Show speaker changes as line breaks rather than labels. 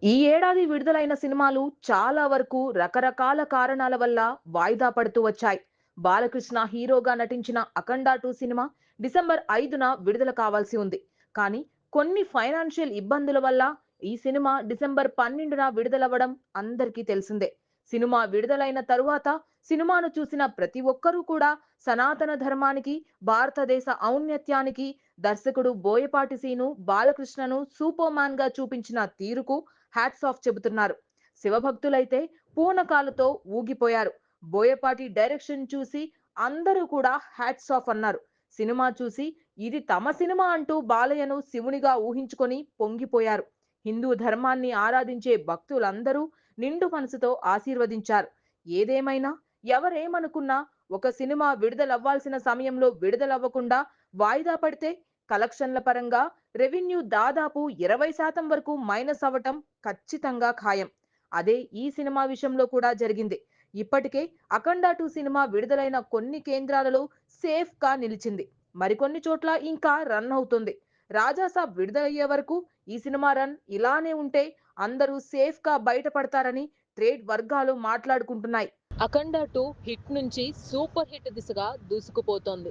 ఈ ఏడాది విడుదలైన సినిమాలు చాలా వరకు రకరకాల కారణాల వల్ల వాయిదా పడుతూ వచ్చాయి. బాలకృష్ణ హీరోగా నటించిన 'అఖండ 2' సినిమా డిసెంబర్ 5న విడుదల కావాల్సి ఉంది. కానీ కొన్ని ఫైనాన్షియల్ ఇబ్బందుల వల్ల ఈ సినిమా డిసెంబర్ 12న విడుదలవ్వడం అందరికీ తెలిసిందే. సినిమా విడుదలైన తరువాత సినిమాను చూసిన ప్రతి ఒక్కరూ కూడా సనాతన ధర్మానికి, భారతదేశ ఔన్నత్యానికి, దర్శకుడు బోయపాటి సీను బాలకృష్ణను సూపర్ మ్యాన్ గా చూపించిన తీరుకు హ్యాట్స్ ఆఫ్ చెబుతున్నారు. శివభక్తులైతే పూనకాలతో ఊగిపోయారు. బోయపాటి డైరెక్షన్ చూసి అందరూ కూడా హ్యాట్స్ ఆఫ్ అన్నారు. సినిమా చూసి ఇది తమ సినిమా అంటూ బాలయ్యను శివునిగా ఊహించుకొని పొంగిపోయారు. హిందూ ధర్మాన్ని ఆరాధించే భక్తులందరూ నిండు మనసుతో ఆశీర్వదించారు. ఏదేమైనా ఎవరేమనుకున్నా ఒక సినిమా విడుదలవ్వాల్సిన సమయంలో విడుదలవ్వకుండా వాయిదా పడితే కలెక్షన్ల పరంగా రెవెన్యూ దాదాపు 20% వరకు మైనస్ అవ్వటం ఖచ్చితంగా ఖాయం. అదే ఈ సినిమా విషయంలో కూడా జరిగింది. ఇప్పటికే 'అఖండ 2' సినిమా విడుదలైన కొన్ని కేంద్రాలలో సేఫ్‌గా నిలిచింది. మరికొన్ని చోట్ల ఇంకా రన్ అవుతుంది. 'రాజాసాబ్' విడుదలయ్యే వరకు ఈ సినిమా రన్ ఇలానే ఉంటే అందరూ సేఫ్‌గా బయటపడతారని ట్రేడ్ వర్గాలు మాట్లాడుకుంటున్నాయి. 'అఖండ 2' హిట్ నుంచి సూపర్ హిట్ దిశగా దూసుకుపోతోంది.